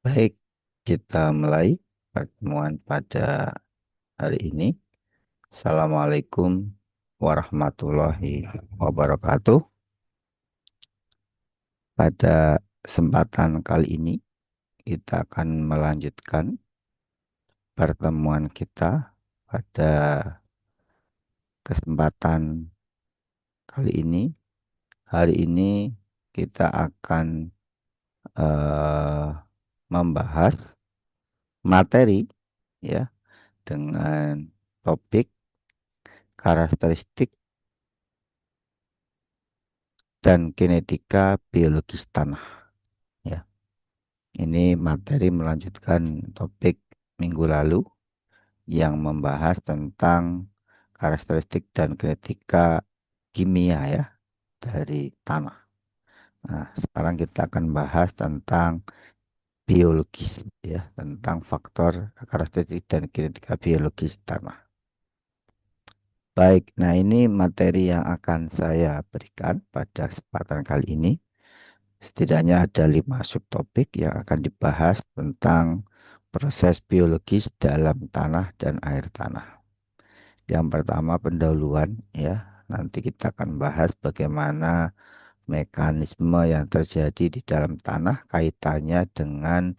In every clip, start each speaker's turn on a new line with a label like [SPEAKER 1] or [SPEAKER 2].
[SPEAKER 1] Baik, kita mulai pertemuan pada hari ini. Assalamualaikum warahmatullahi wabarakatuh. Pada kesempatan kali ini, kita akan melanjutkan pertemuan kita pada kesempatan kali ini. Hari ini kita akan eh, membahas materi ya dengan topik karakteristik dan kinetika biologis tanah. Ya, ini materi melanjutkan topik minggu lalu yang membahas tentang karakteristik dan kinetika kimia ya dari tanah. Nah, sekarang kita akan bahas tentang biologis ya, tentang faktor karakteristik dan kinetika biologis tanah. Baik, nah ini materi yang akan saya berikan pada kesempatan kali ini. Setidaknya ada 5 subtopik yang akan dibahas tentang proses biologis dalam tanah dan air tanah. Yang pertama pendahuluan ya. Nanti kita akan bahas bagaimana mekanisme yang terjadi di dalam tanah kaitannya dengan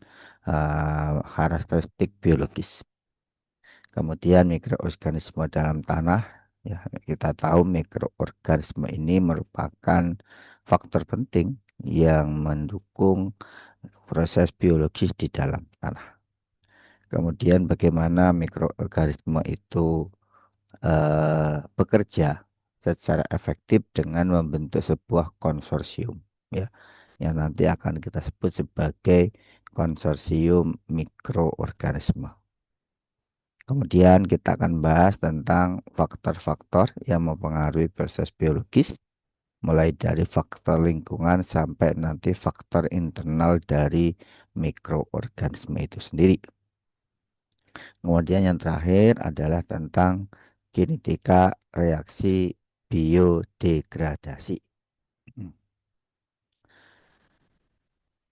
[SPEAKER 1] karakteristik biologis. Kemudian mikroorganisme dalam tanah. Ya, kita tahu mikroorganisme ini merupakan faktor penting yang mendukung proses biologis di dalam tanah. Kemudian bagaimana mikroorganisme itu bekerja secara efektif dengan membentuk sebuah konsorsium ya yang nanti akan kita sebut sebagai konsorsium mikroorganisme. Kemudian kita akan bahas tentang faktor-faktor yang mempengaruhi proses biologis mulai dari faktor lingkungan sampai nanti faktor internal dari mikroorganisme itu sendiri. Kemudian yang terakhir adalah tentang kinetika reaksi biodegradasi. Hmm.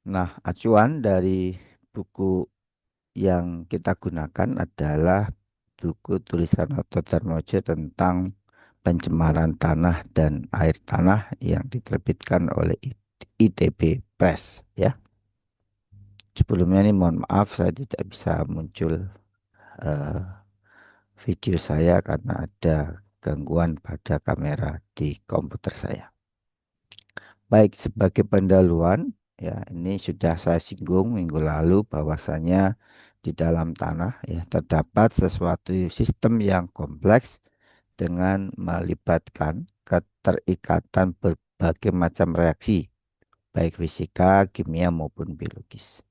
[SPEAKER 1] Nah, acuan dari buku yang kita gunakan adalah buku tulisan Otto Darmojo tentang pencemaran tanah dan air tanah yang diterbitkan oleh ITB Press ya. Sebelumnya ini mohon maaf saya tidak bisa muncul eh, video saya karena ada gangguan pada kamera di komputer saya. Baik, sebagai pendahuluan, ya ini sudah saya singgung minggu lalu bahwasanya di dalam tanah ya terdapat sesuatu sistem yang kompleks dengan melibatkan keterikatan berbagai macam reaksi, baik fisika, kimia maupun biologis.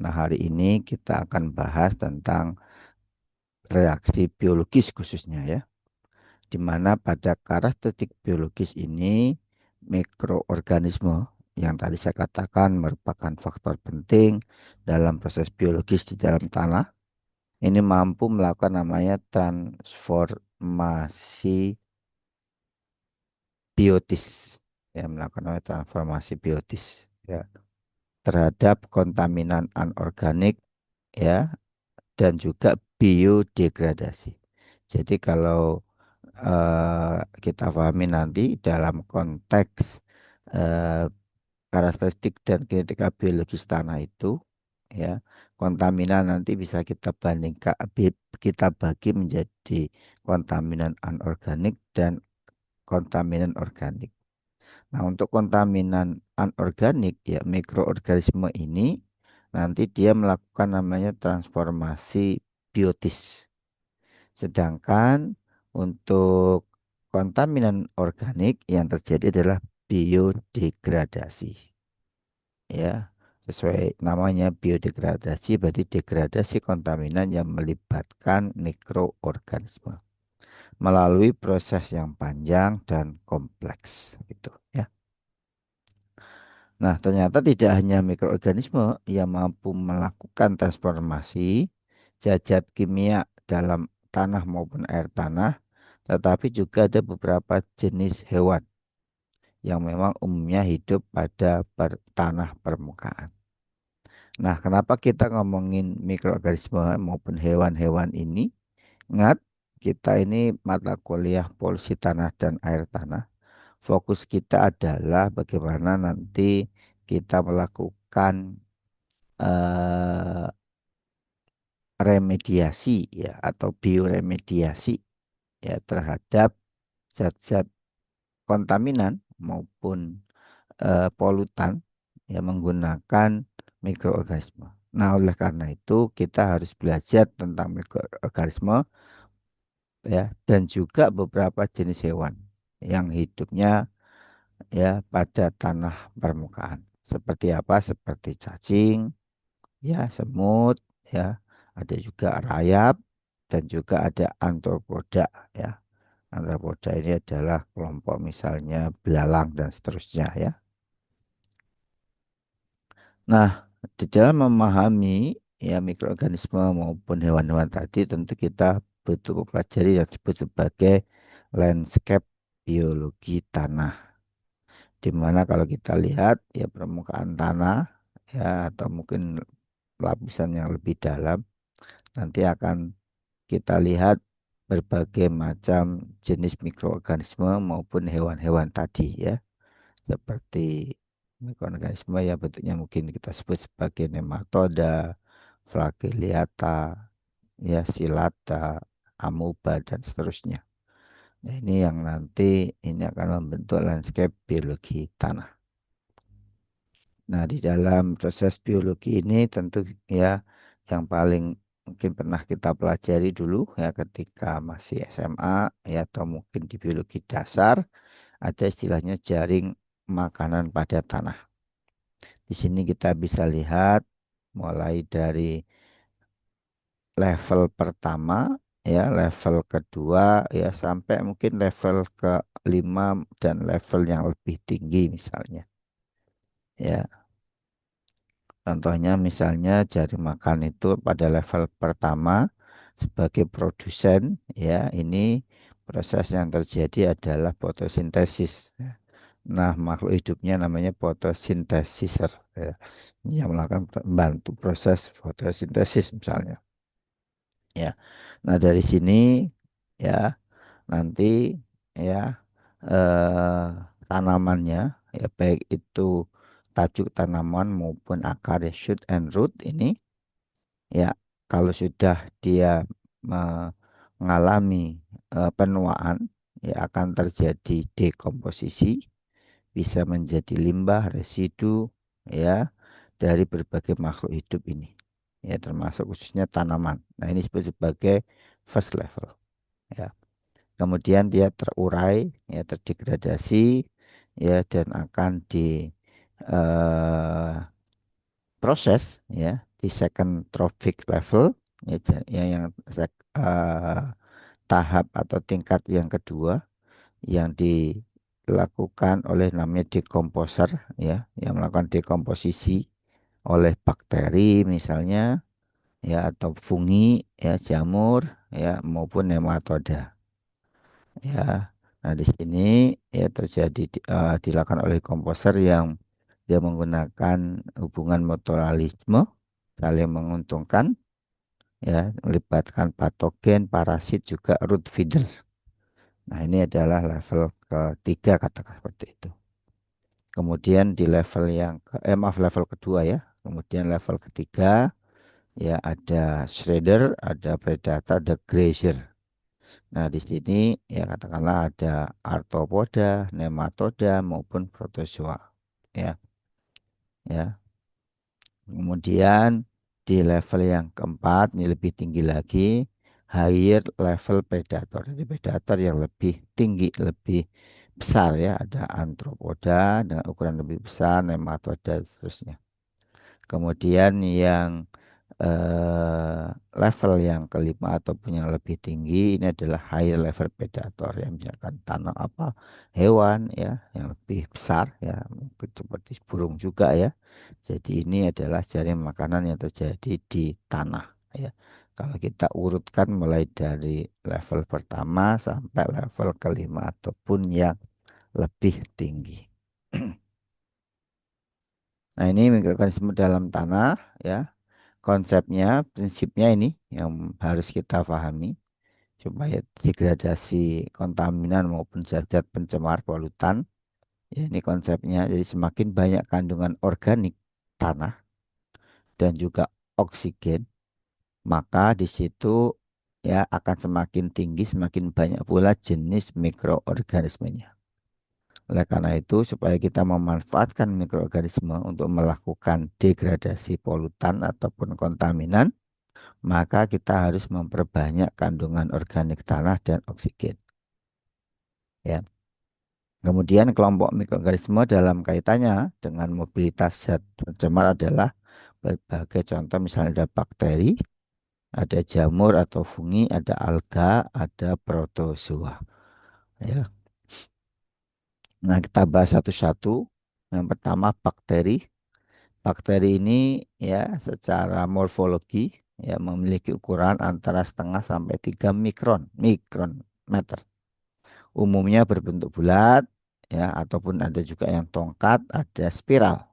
[SPEAKER 1] Nah, hari ini kita akan bahas tentang reaksi biologis khususnya ya, di mana pada karakteristik biologis ini mikroorganisme yang tadi saya katakan merupakan faktor penting dalam proses biologis di dalam tanah. Ini mampu melakukan namanya transformasi biotis, ya melakukan namanya transformasi biotis, ya terhadap kontaminan anorganik, ya dan juga biodegradasi. Jadi kalau kita pahami nanti dalam konteks eh, karakteristik dan kinetika biologis tanah itu ya kontaminan nanti bisa kita bandingkan kita bagi menjadi kontaminan anorganik dan kontaminan organik. Nah, untuk kontaminan anorganik ya mikroorganisme ini nanti dia melakukan namanya transformasi biotis. Sedangkan untuk kontaminan organik yang terjadi adalah biodegradasi. Ya, sesuai namanya biodegradasi berarti degradasi kontaminan yang melibatkan mikroorganisme melalui proses yang panjang dan kompleks gitu ya. Nah, ternyata tidak hanya mikroorganisme yang mampu melakukan transformasi zat kimia dalam tanah maupun air tanah, tetapi juga ada beberapa jenis hewan yang memang umumnya hidup pada tanah permukaan. Nah, kenapa kita ngomongin mikroorganisme maupun hewan-hewan ini? Ingat, kita ini mata kuliah polusi tanah dan air tanah. Fokus kita adalah bagaimana nanti kita melakukan eh, remediasi ya atau bioremediasi ya terhadap zat-zat kontaminan maupun polutan yang menggunakan mikroorganisme. Nah, oleh karena itu kita harus belajar tentang mikroorganisme ya dan juga beberapa jenis hewan yang hidupnya ya pada tanah permukaan. Seperti apa? Seperti cacing, ya, semut, ya, ada juga rayap dan juga ada antropoda ya. Antropoda ini adalah kelompok misalnya belalang dan seterusnya ya. Nah, di dalam memahami ya mikroorganisme maupun hewan-hewan tadi tentu kita butuh mempelajari yang disebut sebagai landscape biologi tanah. Di mana kalau kita lihat ya permukaan tanah ya atau mungkin lapisan yang lebih dalam nanti akan kita lihat berbagai macam jenis mikroorganisme maupun hewan-hewan tadi ya. Seperti mikroorganisme ya bentuknya mungkin kita sebut sebagai nematoda, flagellata, ya silata, amoeba dan seterusnya. Nah, ini yang nanti ini akan membentuk landscape biologi tanah. Nah, di dalam proses biologi ini tentu ya yang paling mungkin pernah kita pelajari dulu ya ketika masih SMA ya atau mungkin di biologi dasar ada istilahnya jaring makanan pada tanah. Di sini kita bisa lihat mulai dari level pertama ya, level kedua ya sampai mungkin level kelima dan level yang lebih tinggi misalnya. Ya, contohnya misalnya jari makan itu pada level pertama sebagai produsen ya ini proses yang terjadi adalah fotosintesis. Ya. Nah, makhluk hidupnya namanya fotosintesiser ya. Yang melakukan membantu proses fotosintesis misalnya. Ya. Nah, dari sini ya nanti ya eh, tanamannya ya baik itu tajuk tanaman maupun akar ya shoot and root ini ya kalau sudah dia mengalami penuaan ya akan terjadi dekomposisi bisa menjadi limbah residu ya dari berbagai makhluk hidup ini ya termasuk khususnya tanaman. Nah, ini disebut sebagai first level ya. Kemudian dia terurai ya terdegradasi ya dan akan di eh, proses ya di second trophic level ya, ya yang eh, tahap atau tingkat yang kedua yang dilakukan oleh namanya dekomposer ya yang melakukan dekomposisi oleh bakteri misalnya ya atau fungi ya jamur ya maupun nematoda ya. Nah, di sini ya terjadi dilakukan oleh komposer yang dia menggunakan hubungan mutualisme saling menguntungkan ya melibatkan patogen, parasit juga root feeder. Nah, ini adalah level ketiga katakan seperti itu. Kemudian di level yang maaf level kedua ya. Kemudian level ketiga ya ada shredder, ada predator, ada grazer. Nah, di sini ya katakanlah ada arthropoda, nematoda maupun protozoa. Ya, ya. Kemudian di level yang keempat ini lebih tinggi lagi, higher level predator. Jadi predator yang lebih tinggi, lebih besar ya. Ada arthropoda dengan ukuran lebih besar, nematoda dan seterusnya. Kemudian yang eh, level yang kelima ataupun yang lebih tinggi ini adalah higher level predator yang misalkan tanah apa hewan ya yang lebih besar ya mungkin seperti burung juga ya. Jadi ini adalah jaring makanan yang terjadi di tanah ya. Kalau kita urutkan mulai dari level pertama sampai level kelima ataupun yang lebih tinggi. Nah, ini mikroorganisme dalam tanah ya. Konsepnya, prinsipnya ini yang harus kita pahami supaya degradasi kontaminan maupun zat-zat pencemar polutan. Ya, ini konsepnya. Jadi semakin banyak kandungan organik tanah dan juga oksigen, maka di situ ya akan semakin tinggi, semakin banyak pula jenis mikroorganismenya. Oleh karena itu, supaya kita memanfaatkan mikroorganisme untuk melakukan degradasi polutan ataupun kontaminan, maka kita harus memperbanyak kandungan organik tanah dan oksigen. Ya. Kemudian kelompok mikroorganisme dalam kaitannya dengan mobilitas zat pencemar adalah berbagai contoh, misalnya ada bakteri, ada jamur atau fungi, ada alga, ada protozoa. Ya. Nah, kita bahas satu-satu. Yang pertama bakteri. Bakteri ini ya secara morfologi ya memiliki ukuran antara setengah sampai 3 mikrometer. Umumnya berbentuk bulat ya ataupun ada juga yang tongkat, ada spiral.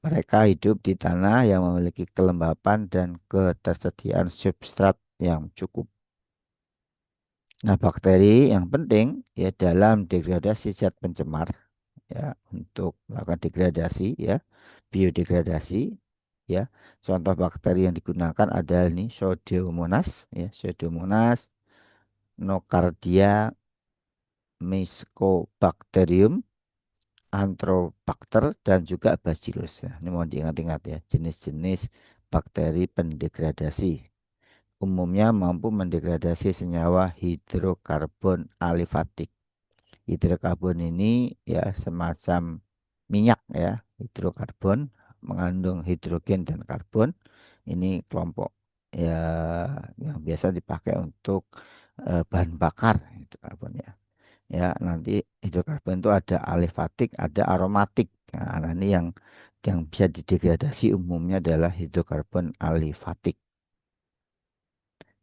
[SPEAKER 1] Mereka hidup di tanah yang memiliki kelembapan dan ketersediaan substrat yang cukup. Nah, bakteri yang penting ya dalam degradasi zat pencemar ya untuk melakukan degradasi ya, biodegradasi ya. Contoh bakteri yang digunakan adalah ini Pseudomonas ya, Pseudomonas, Nocardia, Mycobacterium, Antrobacter dan juga Bacillus. Nah, ini mohon diingat-ingat ya, jenis-jenis bakteri pendegradasi. Umumnya mampu mendegradasi senyawa hidrokarbon alifatik. Hidrokarbon ini ya semacam minyak ya, hidrokarbon mengandung hidrogen dan karbon. Ini kelompok ya yang biasa dipakai untuk bahan bakar hidrokarbon ya. Ya, nanti hidrokarbon itu ada alifatik, ada aromatik. Nah, ini yang bisa didegradasi umumnya adalah hidrokarbon alifatik.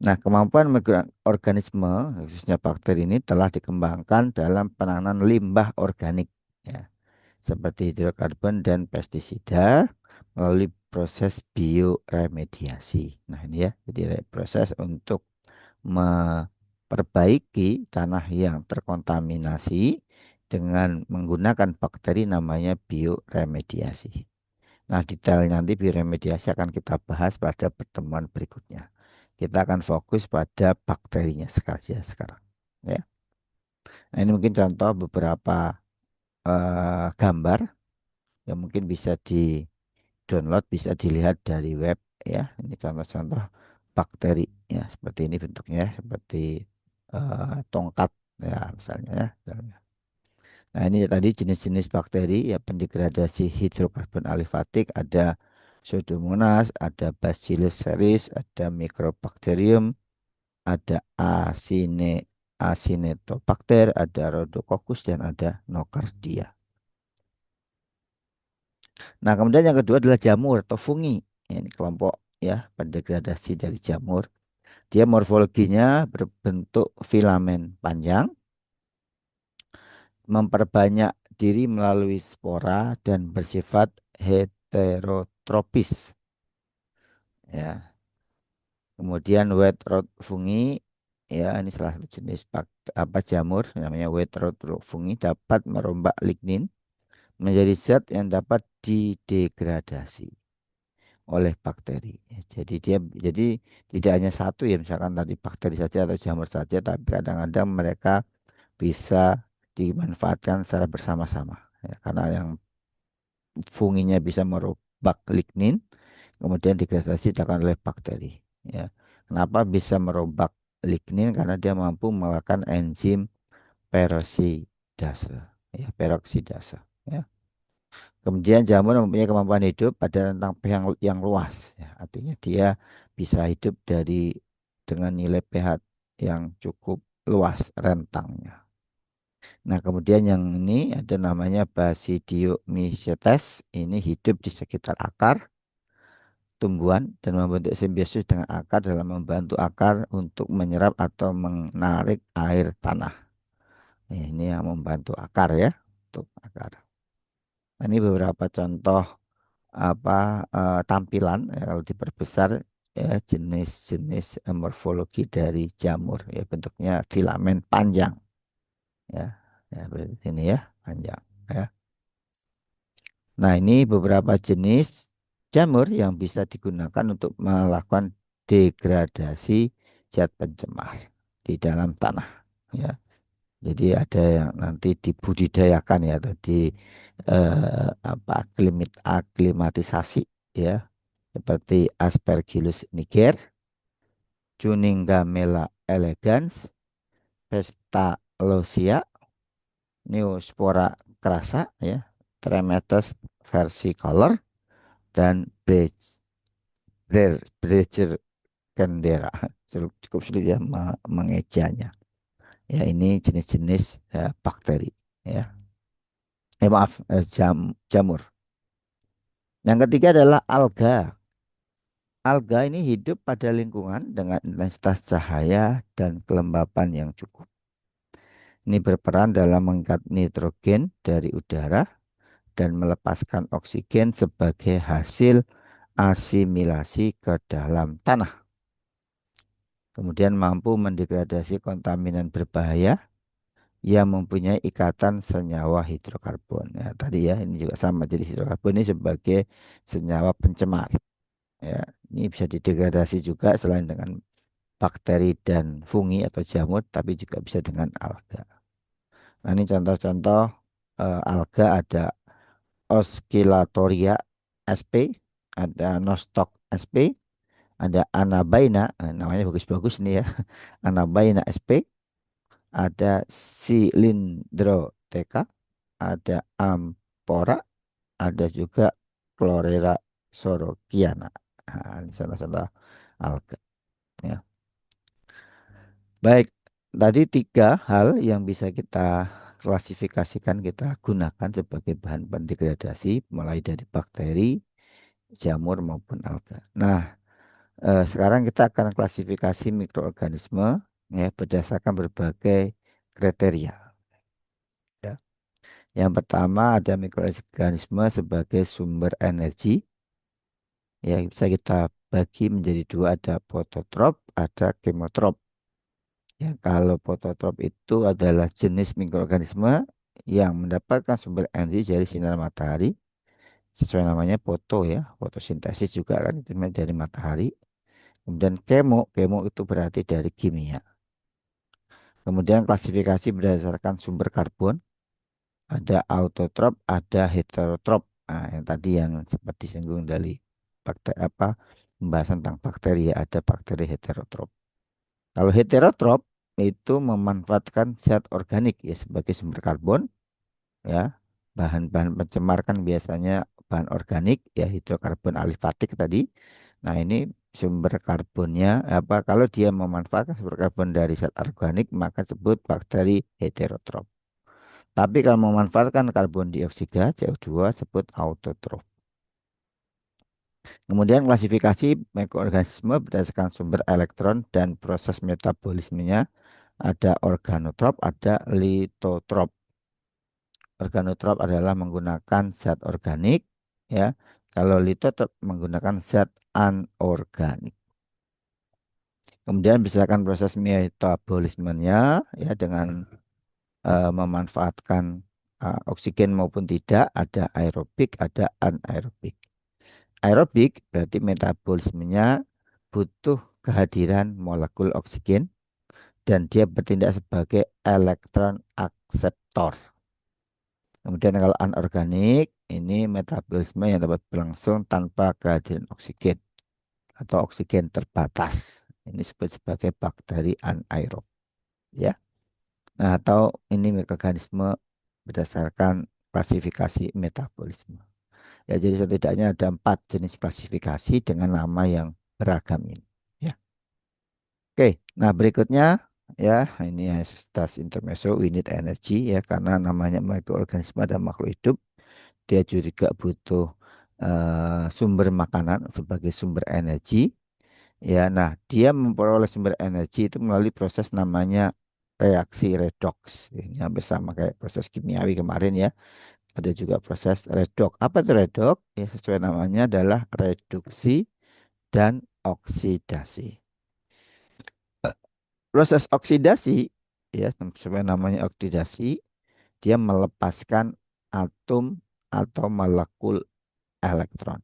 [SPEAKER 1] Nah, kemampuan mikroorganisme, khususnya bakteri ini telah dikembangkan dalam penanganan limbah organik, ya, seperti hidrokarbon dan pestisida melalui proses bioremediasi. Nah, ini ya, jadi proses untuk memperbaiki tanah yang terkontaminasi dengan menggunakan bakteri namanya bioremediasi. Nah, detail nanti bioremediasi akan kita bahas pada pertemuan berikutnya. Kita akan fokus pada bakterinya saja sekarang. Ya. Nah, ini mungkin contoh beberapa gambar yang mungkin bisa di-download, bisa dilihat dari web ya. Ini contoh-contoh bakteri ya, seperti ini bentuknya, seperti tongkat ya misalnya ya. Nah, ini tadi jenis-jenis bakteri ya pendegradasi hidrokarbon alifatik ada Pseudomonas, ada Bacillus cereus, ada Microbacterium, ada Acinetobacter, ada Rhodococcus dan ada Nocardia. Nah, kemudian yang kedua adalah jamur atau fungi. Ini kelompok ya pendegradasi dari jamur. Dia morfologinya berbentuk filamen panjang, memperbanyak diri melalui spora dan bersifat heterotropis. Ya. Kemudian wet rot fungi, ya ini salah satu jenis jamur namanya wet rot fungi dapat merombak lignin menjadi zat yang dapat didegradasi oleh bakteri. Ya, jadi tidak hanya satu ya misalkan tadi bakteri saja atau jamur saja, tapi kadang-kadang mereka bisa dimanfaatkan secara bersama-sama. Ya, karena yang funginya bisa merobak lignin, kemudian degradasi dilakukan oleh bakteri. Ya. Kenapa bisa merobak lignin? Karena dia mampu melakukan enzim peroksidase. Ya, peroksidase. Ya. Kemudian jamur mempunyai kemampuan hidup pada rentang pH yang luas. Ya. Artinya dia bisa hidup dengan nilai pH yang cukup luas rentangnya. Nah, kemudian yang ini ada namanya Basidiomycetes. Ini hidup di sekitar akar tumbuhan dan membentuk simbiosis dengan akar dalam membantu akar untuk menyerap atau menarik air tanah. Ini yang membantu akar ya, untuk akar. Ini beberapa contoh apa tampilan ya, kalau diperbesar ya jenis-jenis morfologi dari jamur ya bentuknya filamen panjang ya. Ya berarti ini ya panjang ya. Nah, ini beberapa jenis jamur yang bisa digunakan untuk melakukan degradasi zat pencemar di dalam tanah ya. Jadi ada yang nanti dibudidayakan ya atau di aklimatisasi ya seperti Aspergillus niger, Cunningamela elegans, Pestalosia, Neospora crassa ya, Tremetes versicolor dan Brecher candera. Cukup sulit ya mengejanya. Ya ini jenis-jenis bakteri ya. Maaf, jamur. Yang ketiga adalah alga. Alga ini hidup pada lingkungan dengan intensitas cahaya dan kelembapan yang cukup. Ini berperan dalam mengikat nitrogen dari udara dan melepaskan oksigen sebagai hasil asimilasi ke dalam tanah. Kemudian mampu mendegradasi kontaminan berbahaya yang mempunyai ikatan senyawa hidrokarbon. Ya, tadi ya ini juga sama. Jadi hidrokarbon ini sebagai senyawa pencemar. Ya, ini bisa didegradasi juga selain dengan bakteri dan fungi atau jamur, tapi juga bisa dengan alga. Nah, ini contoh-contoh alga ada Oscillatoria sp, ada Nostoc sp, ada Anabaina, namanya bagus-bagus nih ya, Anabaina sp, ada Cylindroteca, ada Ampora, ada juga Chlorella sorokiana. Nah, ini contoh-contoh alga. Ya. Baik, tadi tiga hal yang bisa kita klasifikasikan, kita gunakan sebagai bahan pendegradasi, mulai dari bakteri, jamur maupun alga. Nah, sekarang kita akan klasifikasi mikroorganisme ya berdasarkan berbagai kriteria. Ya. Yang pertama ada mikroorganisme sebagai sumber energi. Ya, bisa kita bagi menjadi dua, ada fototrop, ada kemotrop. Ya, kalau fototrop itu adalah jenis mikroorganisme yang mendapatkan sumber energi dari sinar matahari. Sesuai namanya foto ya, fotosintesis juga kan itu dari matahari. Kemudian kemo itu berarti dari kimia. Kemudian klasifikasi berdasarkan sumber karbon, ada autotrop, ada heterotrop. Nah, yang tadi yang sempat disinggung dari bakteri pembahasan tentang bakteri ya, ada bakteri heterotrop. Kalau heterotrop itu memanfaatkan zat organik ya sebagai sumber karbon ya. Bahan-bahan pencemar kan biasanya bahan organik ya hidrokarbon alifatik tadi. Nah, ini sumber karbonnya kalau dia memanfaatkan sumber karbon dari zat organik maka disebut bakteri heterotrop. Tapi kalau memanfaatkan karbon dioksida CO2 sebut autotrof. Kemudian klasifikasi mikroorganisme berdasarkan sumber elektron dan proses metabolismenya, ada organotrop, ada litotrop. Organotrop adalah menggunakan zat organik ya. Kalau litotrop menggunakan zat anorganik. Kemudian berdasarkan proses metabolismenya ya dengan memanfaatkan oksigen maupun tidak, ada aerobik, ada anaerobik. Aerobik berarti metabolismenya butuh kehadiran molekul oksigen dan dia bertindak sebagai elektron akseptor. Kemudian kalau anorganik ini metabolisme yang dapat berlangsung tanpa kehadiran oksigen atau oksigen terbatas. Ini disebut sebagai bakteri anaerob ya. Nah, atau ini mikroorganisme berdasarkan klasifikasi metabolisme. Ya, jadi setidaknya ada 4 jenis klasifikasi dengan nama yang beragam ini. Ya. Oke, nah berikutnya ya ini tas intermezzo we need energy ya karena namanya mikroorganisme dan makhluk hidup dia juga butuh sumber makanan sebagai sumber energi. Ya, nah dia memperoleh sumber energi itu melalui proses namanya reaksi redoks. Ini hampir sama kayak proses kimiawi kemarin ya. Ada juga proses redok. Apa itu redok? Ya, sesuai namanya adalah reduksi dan oksidasi. Proses oksidasi, ya, sesuai namanya oksidasi, dia melepaskan atom atau molekul elektron.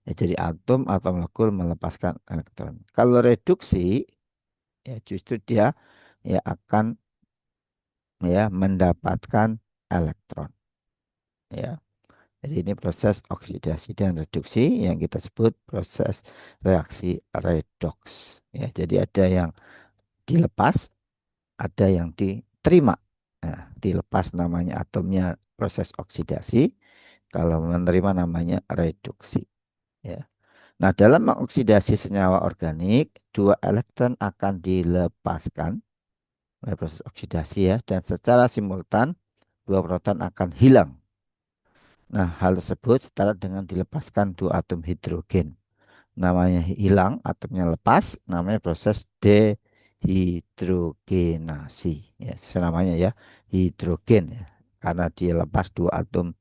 [SPEAKER 1] Ya, jadi atom atau molekul melepaskan elektron. Kalau reduksi, ya justru dia ya akan ya mendapatkan elektron. Ya, jadi ini proses oksidasi dan reduksi yang kita sebut proses reaksi redoks. Ya, jadi ada yang dilepas, ada yang diterima. Nah, dilepas namanya atomnya proses oksidasi, kalau menerima namanya reduksi. Ya. Nah, dalam mengoksidasi senyawa organik, dua elektron akan dilepaskan oleh proses oksidasi ya, dan secara simultan dua proton akan hilang. Nah, hal tersebut setara dengan dilepaskan dua atom hidrogen. Namanya hilang, atomnya lepas, namanya proses dehidrogenasi. Ya, sesuai namanya ya, hidrogen ya. Karena dia lepas dua atom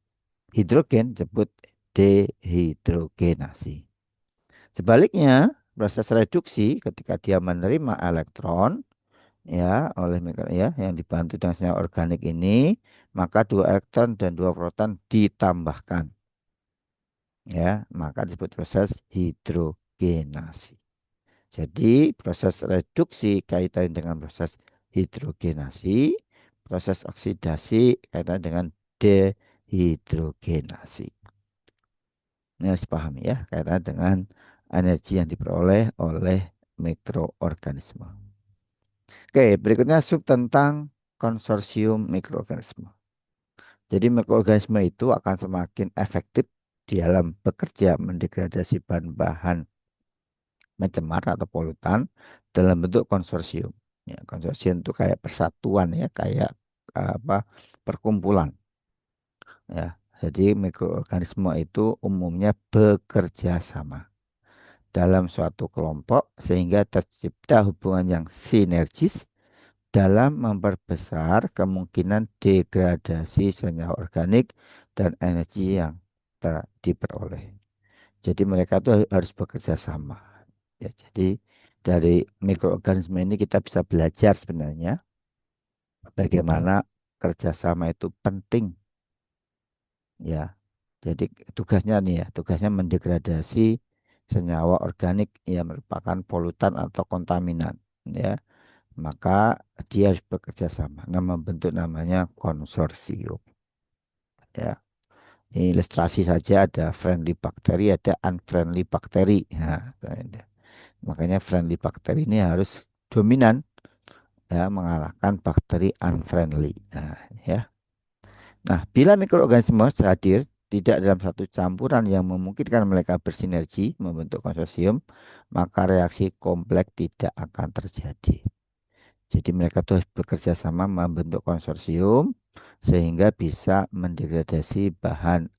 [SPEAKER 1] hidrogen, disebut dehidrogenasi. Sebaliknya, proses reduksi ketika dia menerima elektron ya oleh ya yang dibantu dengan senyawa organik ini, maka dua elektron dan dua proton ditambahkan ya, maka disebut proses hidrogenasi. Jadi proses reduksi kaitan dengan proses hidrogenasi, proses oksidasi kaitan dengan dehidrogenasi. Ini harus pahami ya, kaitan dengan energi yang diperoleh oleh mikroorganisme. Oke, berikutnya sub tentang konsorsium mikroorganisme. Jadi mikroorganisme itu akan semakin efektif di dalam bekerja mendegradasi bahan-bahan mencemar atau polutan dalam bentuk konsorsium. Ya, konsorsium itu kayak persatuan ya, kayak apa perkumpulan. Ya, jadi mikroorganisme itu umumnya bekerja sama dalam suatu kelompok sehingga tercipta hubungan yang sinergis dalam memperbesar kemungkinan degradasi senyawa organik dan energi yang diperoleh. Jadi mereka tuh harus bekerja sama. Ya, jadi dari mikroorganisme ini kita bisa belajar sebenarnya bagaimana kerjasama itu penting. Ya, jadi tugasnya nih ya, tugasnya mendegradasi senyawa organik yang merupakan polutan atau kontaminan. Ya, maka dia harus bekerja sama. Nah, membentuk namanya konsorsium. Ya, ini ilustrasi saja ada friendly bakteri, ada unfriendly bakteri. Nah, makanya friendly bakteri ini harus dominan ya mengalahkan bakteri unfriendly. Nah, ya. Nah, bila mikroorganisme hadir tidak dalam satu campuran yang memungkinkan mereka bersinergi membentuk konsorsium, maka reaksi kompleks tidak akan terjadi. Jadi mereka tuh harus bekerja sama membentuk konsorsium sehingga bisa mendegradasi bahan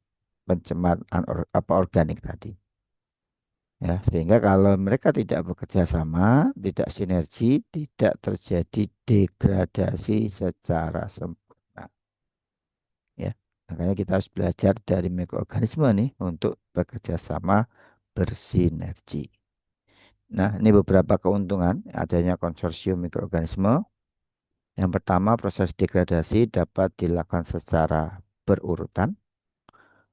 [SPEAKER 1] pencemar apa organik tadi. Ya, sehingga kalau mereka tidak bekerja sama, tidak sinergi, tidak terjadi degradasi secara sempurna. Ya, makanya kita harus belajar dari mikroorganisme nih untuk bekerja sama bersinergi. Nah, ini beberapa keuntungan adanya konsorsium mikroorganisme. Yang pertama, proses degradasi dapat dilakukan secara berurutan,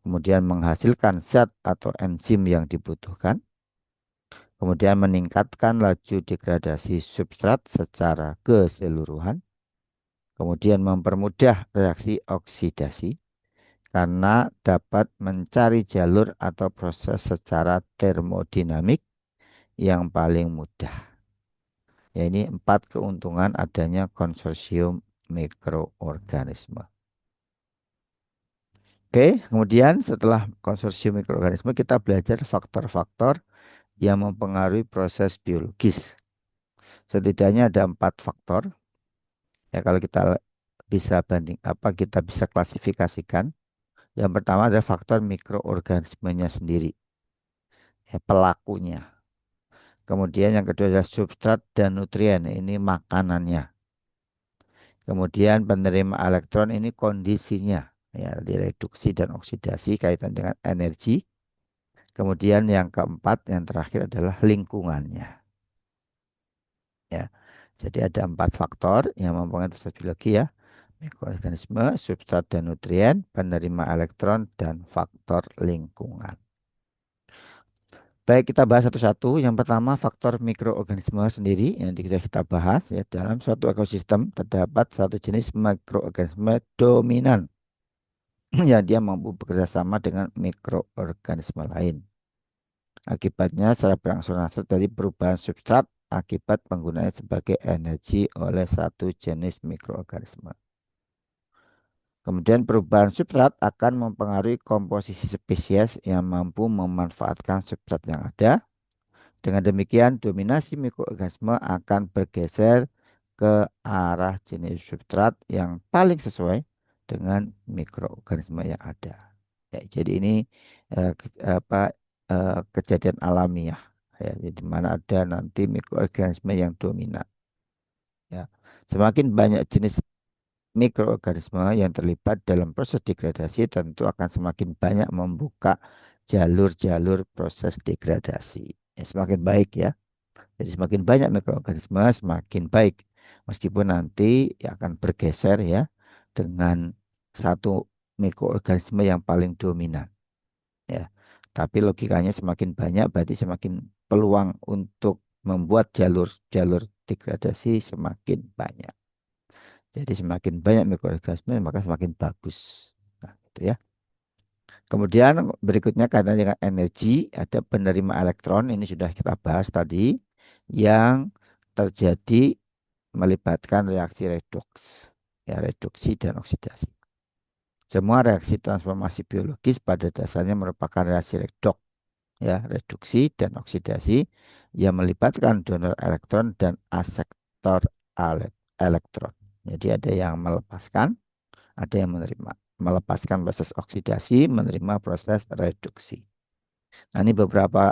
[SPEAKER 1] kemudian menghasilkan zat atau enzim yang dibutuhkan, kemudian meningkatkan laju degradasi substrat secara keseluruhan, kemudian mempermudah reaksi oksidasi karena dapat mencari jalur atau proses secara termodinamik yang paling mudah. Ya, ini 4 keuntungan adanya konsorsium mikroorganisme. Oke, kemudian setelah konsorsium mikroorganisme kita belajar faktor-faktor yang mempengaruhi proses biologis. Setidaknya ada 4 faktor. Ya, kalau kita bisa banding apa kita bisa klasifikasikan. Yang pertama adalah faktor mikroorganismenya sendiri, ya, pelakunya. Kemudian yang kedua adalah substrat dan nutrien, ini makanannya. Kemudian penerima elektron ini kondisinya, ya, direduksi dan oksidasi kaitan dengan energi. Kemudian yang keempat, yang terakhir adalah lingkungannya. Ya, jadi ada empat faktor yang mempengaruhi proses biologi ya. Mikroorganisme, substrat dan nutrien, penerima elektron, dan faktor lingkungan. Baik, kita bahas satu-satu. Yang pertama, faktor mikroorganisme sendiri yang kita bahas ya. Dalam suatu ekosistem terdapat satu jenis mikroorganisme dominan yang dia mampu bekerja sama dengan mikroorganisme lain. Akibatnya secara berangsur-angsur dari perubahan substrat akibat penggunaannya sebagai energi oleh satu jenis mikroorganisme. Kemudian perubahan substrat akan mempengaruhi komposisi spesies yang mampu memanfaatkan substrat yang ada. Dengan demikian, dominasi mikroorganisme akan bergeser ke arah jenis substrat yang paling sesuai dengan mikroorganisme yang ada. Ya, jadi ini kejadian alamiah ya, di mana ada nanti mikroorganisme yang dominan. Ya, semakin banyak jenis mikroorganisme yang terlibat dalam proses degradasi tentu akan semakin banyak membuka jalur-jalur proses degradasi. Ya, semakin baik ya. Jadi semakin banyak mikroorganisme semakin baik. Meskipun nanti ya akan bergeser ya dengan satu mikroorganisme yang paling dominan ya. Tapi logikanya semakin banyak berarti semakin peluang untuk membuat jalur-jalur degradasi semakin banyak. Jadi semakin banyak mikroorganisme maka semakin bagus. Nah, gitu ya. Kemudian berikutnya kaitan dengan energi, ada penerima elektron, ini sudah kita bahas tadi, yang terjadi melibatkan reaksi redoks, ya, reduksi dan oksidasi. Semua reaksi transformasi biologis pada dasarnya merupakan reaksi redoks, ya, reduksi dan oksidasi yang melibatkan donor elektron dan asektor elektron. Jadi ada yang melepaskan, ada yang menerima. Melepaskan proses oksidasi, menerima proses reduksi. Nah, ini beberapa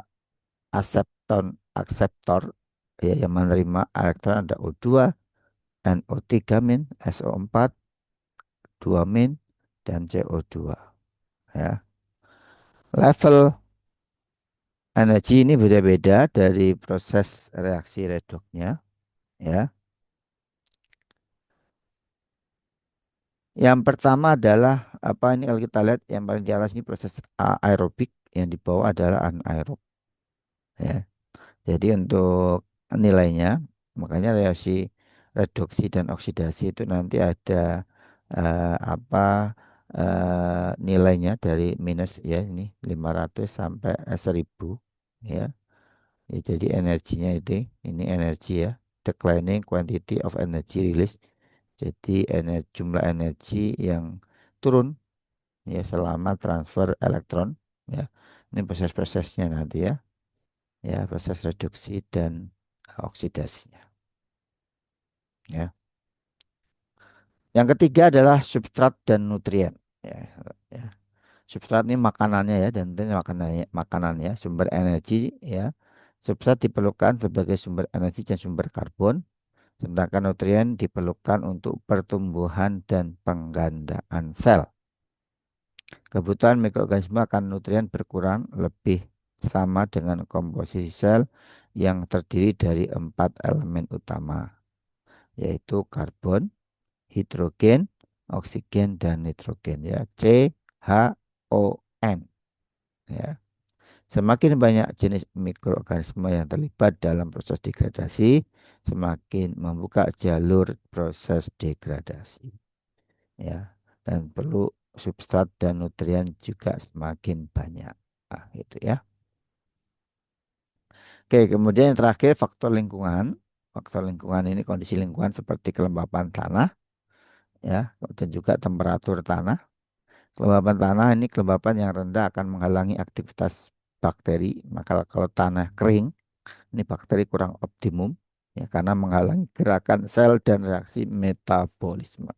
[SPEAKER 1] akseptor ya, yang menerima elektron ada O2, NO3 min, SO4, 2 min, dan CO2. Ya. Level energi ini beda-beda dari proses reaksi reduknya. Ya. Yang pertama adalah apa ini kalau kita lihat yang paling di atas ini proses aerobik, yang di bawah adalah anaerob. Ya. Jadi untuk nilainya, makanya reaksi reduksi dan oksidasi itu nanti ada apa nilainya dari minus ya ini 500 sampai 1000 ya. Ya, jadi energinya itu ini energi ya, declining quantity of energy release. Jadi energi, jumlah energi yang turun ya selama transfer elektron ya. Ini proses-prosesnya nanti ya. Ya, proses reduksi dan oksidasinya. Ya. Yang ketiga adalah substrat dan nutrien. Ya, ya. Substrat ini makanannya ya, dan tentunya makanannya sumber energi ya. Substrat diperlukan sebagai sumber energi dan sumber karbon, sedangkan nutrien diperlukan untuk pertumbuhan dan penggandaan sel. Kebutuhan mikroorganisme akan nutrien berkurang lebih sama dengan komposisi sel yang terdiri dari 4 elemen utama, yaitu karbon, hidrogen, oksigen, dan nitrogen ya. CHON ya. Semakin banyak jenis mikroorganisme yang terlibat dalam proses degradasi, semakin membuka jalur proses degradasi ya. Dan perlu substrat dan nutrien juga semakin banyak. Nah, itu ya. Oke, kemudian yang terakhir faktor lingkungan. Faktor lingkungan ini kondisi lingkungan seperti kelembapan tanah ya, dan juga temperatur tanah. Kelembapan tanah ini kelembapan yang rendah akan menghalangi aktivitas bakteri. Maka kalau tanah kering, ini bakteri kurang optimum ya karena menghalangi gerakan sel dan reaksi metabolisme.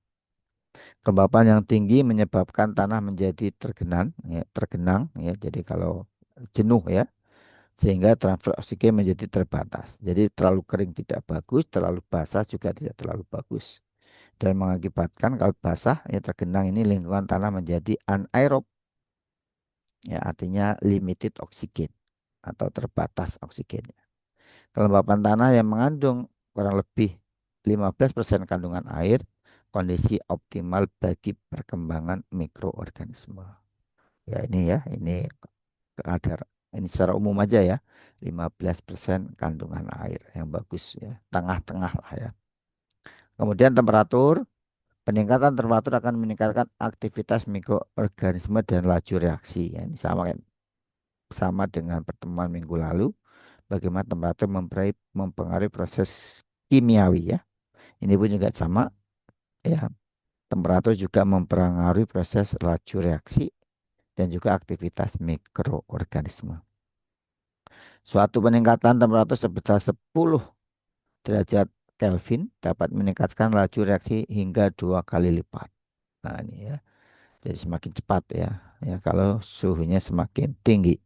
[SPEAKER 1] Kelembapan yang tinggi menyebabkan tanah menjadi tergenang ya. Jadi kalau jenuh ya, sehingga transfer oksigen menjadi terbatas. Jadi terlalu kering tidak bagus, terlalu basah juga tidak terlalu bagus. dan mengakibatkan kalau basah ya tergenang ini lingkungan tanah menjadi anaerob, ya artinya limited oksigen atau terbatas oksigennya. Kelembapan tanah yang mengandung kurang lebih 15% kandungan air, kondisi optimal bagi perkembangan mikroorganisme. Ya ini kadar ini secara umum aja ya. 15% kandungan air yang bagus ya, tengah-tengah lah ya. Kemudian temperatur, peningkatan temperatur akan meningkatkan aktivitas mikroorganisme dan laju reaksi. Ya, ini sama dengan pertemuan minggu lalu. Bagaimana temperatur mempengaruhi proses kimiawi ya. Ini pun juga sama ya. Temperatur juga mempengaruhi proses laju reaksi dan juga aktivitas mikroorganisme. Suatu peningkatan temperatur sebesar 10 derajat Kelvin dapat meningkatkan laju reaksi hingga 2 kali lipat. Nah ini ya, jadi semakin cepat ya, ya kalau suhunya semakin tinggi.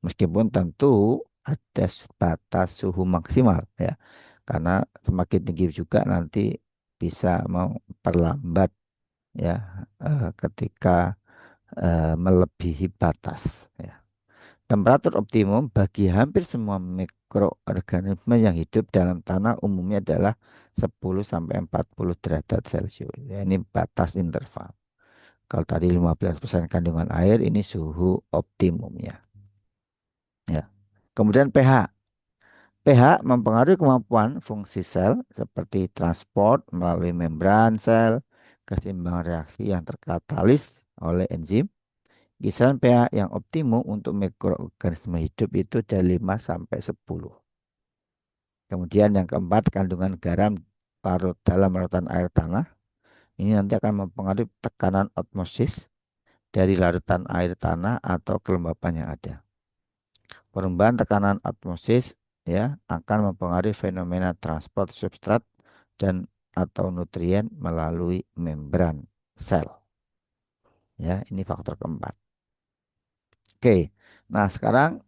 [SPEAKER 1] Meskipun tentu ada batas suhu maksimal ya, karena semakin tinggi juga nanti bisa memperlambat ya ketika melebihi batas ya. Temperatur optimum bagi hampir semua mikroorganisme yang hidup dalam tanah umumnya adalah 10 sampai 40 derajat Celcius. Ya, ini batas interval. Kalau tadi 15% kandungan air, ini suhu optimumnya. Ya. Kemudian pH. pH mempengaruhi kemampuan fungsi sel seperti transport melalui membran sel, keseimbangan reaksi yang terkatalis oleh enzim. Kisaran pH yang optimum untuk mikroorganisme hidup itu dari 5 sampai 10. Kemudian yang keempat, kandungan garam dalam larutan air tanah. Ini nanti akan mempengaruhi tekanan osmosis dari larutan air tanah atau kelembapan yang ada. Perubahan tekanan osmosis ya akan mempengaruhi fenomena transport substrat dan atau nutrien melalui membran sel. Ya, ini faktor keempat. Oke. Nah, sekarang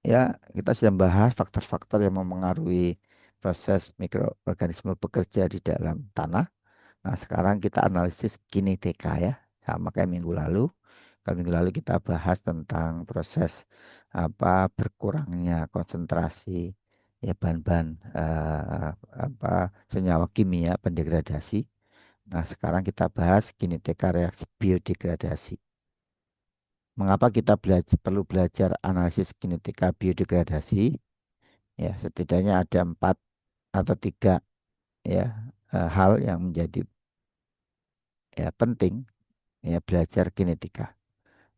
[SPEAKER 1] ya, kita sedang bahas faktor-faktor yang mempengaruhi proses mikroorganisme bekerja di dalam tanah. Nah, sekarang kita analisis kinetika ya, sama kayak minggu lalu. Kalau minggu lalu kita bahas tentang proses berkurangnya konsentrasi ya bahan-bahan senyawa kimia pendegradasi. Nah, sekarang kita bahas kinetika reaksi biodegradasi. Mengapa kita perlu belajar analisis kinetika biodegradasi? Ya, setidaknya ada 4 atau 3 ya hal yang menjadi ya penting ya belajar kinetika.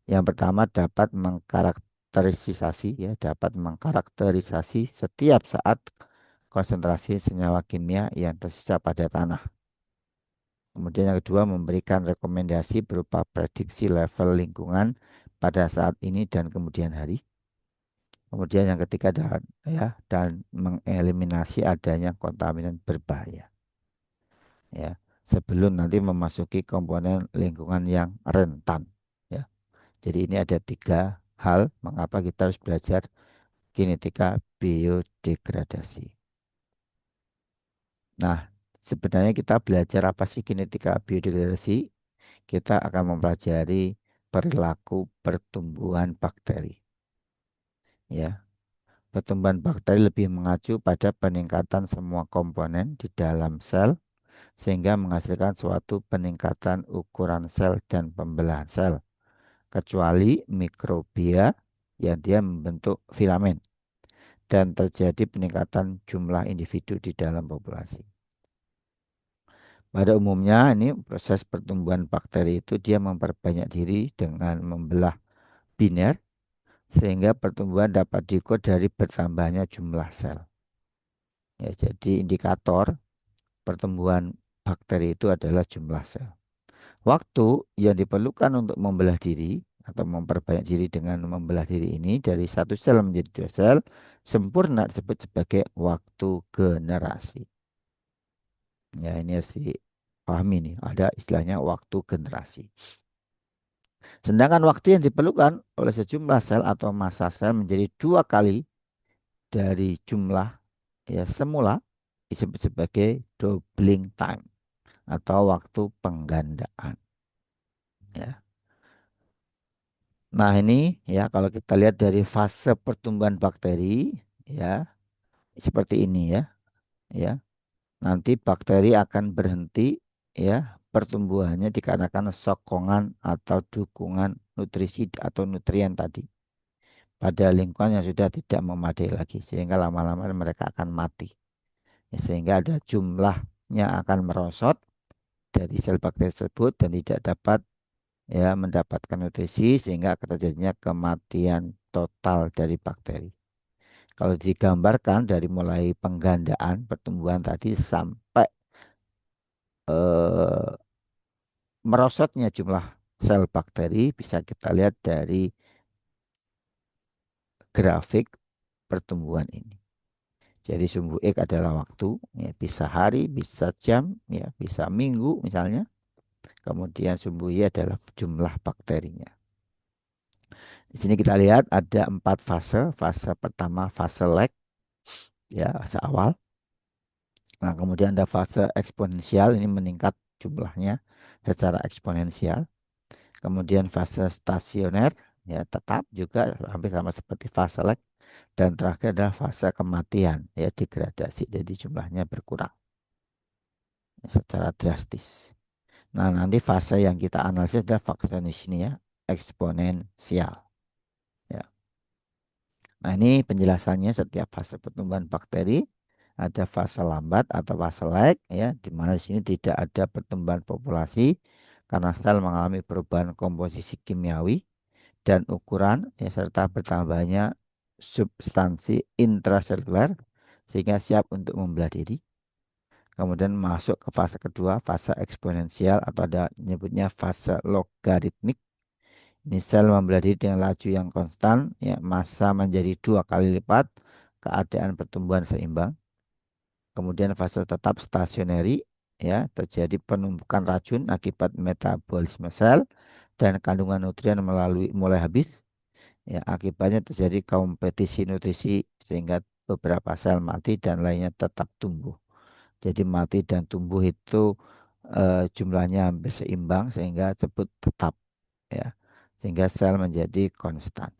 [SPEAKER 1] Yang pertama dapat mengkarakterisasi setiap saat konsentrasi senyawa kimia yang tersisa pada tanah. Kemudian yang kedua memberikan rekomendasi berupa prediksi level lingkungan pada saat ini dan kemudian hari. Kemudian yang ketiga dan mengeliminasi adanya kontaminan berbahaya. Ya, sebelum nanti memasuki komponen lingkungan yang rentan. Ya, jadi ini ada 3 hal mengapa kita harus belajar kinetika biodegradasi. Nah, sebenarnya kita belajar apa sih kinetika biodegradasi? Kita akan mempelajari perilaku pertumbuhan bakteri. Ya, pertumbuhan bakteri lebih mengacu pada peningkatan semua komponen di dalam sel sehingga menghasilkan suatu peningkatan ukuran sel dan pembelahan sel. Kecuali mikrobia yang dia membentuk filamen dan terjadi peningkatan jumlah individu di dalam populasi. Pada umumnya ini proses pertumbuhan bakteri itu dia memperbanyak diri dengan membelah biner sehingga pertumbuhan dapat diukur dari bertambahnya jumlah sel. Ya, jadi indikator pertumbuhan bakteri itu adalah jumlah sel. Waktu yang diperlukan untuk membelah diri atau memperbanyak diri dengan membelah diri ini dari 1 sel menjadi 2 sel sempurna disebut sebagai waktu generasi. Ya, ini harus dipahami nih, ada istilahnya waktu generasi. Sedangkan waktu yang diperlukan oleh sejumlah sel atau massa sel menjadi 2 kali dari jumlah ya semula disebut sebagai doubling time. atau waktu penggandaan. Ya. Nah ini ya kalau kita lihat dari fase pertumbuhan bakteri ya seperti ini ya. Ya. Nanti bakteri akan berhenti ya pertumbuhannya dikarenakan sokongan atau dukungan nutrisi atau nutrien tadi pada lingkungan yang sudah tidak memadai lagi sehingga lama-lama mereka akan mati. Ya, sehingga ada jumlahnya akan merosot dari sel bakteri tersebut dan tidak dapat ya mendapatkan nutrisi sehingga akan terjadinya kematian total dari bakteri. Kalau digambarkan dari mulai penggandaan pertumbuhan tadi sampai eh, merosotnya jumlah sel bakteri bisa kita lihat dari grafik pertumbuhan ini. Jadi sumbu X adalah waktu, ya, bisa hari, bisa jam, ya, bisa minggu misalnya. Kemudian sumbu Y adalah jumlah bakterinya. Di sini kita lihat ada 4 fase. Fase pertama fase lag, ya, fase awal. Nah, kemudian ada fase eksponensial, ini meningkat jumlahnya secara eksponensial. Kemudian fase stasioner, ya tetap juga hampir sama seperti fase lag. Dan terakhir adalah fase kematian, ya degradasi, jadi jumlahnya berkurang secara drastis. Nah, nanti fase yang kita analisis adalah fase di sini ya, eksponensial. Ya. Nah, ini penjelasannya setiap fase pertumbuhan bakteri. Ada fase lambat atau fase lag ya, di mana di sini tidak ada pertumbuhan populasi karena sel mengalami perubahan komposisi kimiawi dan ukuran ya, serta bertambahnya substansi intraseluler sehingga siap untuk membelah diri. Kemudian masuk ke fase kedua, fase eksponensial atau ada nyebutnya fase logaritmik. Ini sel membelah diri dengan laju yang konstan, ya, massa menjadi 2 kali lipat, keadaan pertumbuhan seimbang. Kemudian fase tetap stasioneri, ya, terjadi penumpukan racun akibat metabolisme sel dan kandungan nutrien mulai habis. Ya, akibatnya terjadi kompetisi nutrisi sehingga beberapa sel mati dan lainnya tetap tumbuh. Jadi mati dan tumbuh itu jumlahnya hampir seimbang sehingga disebut tetap ya. Sehingga sel menjadi konstan.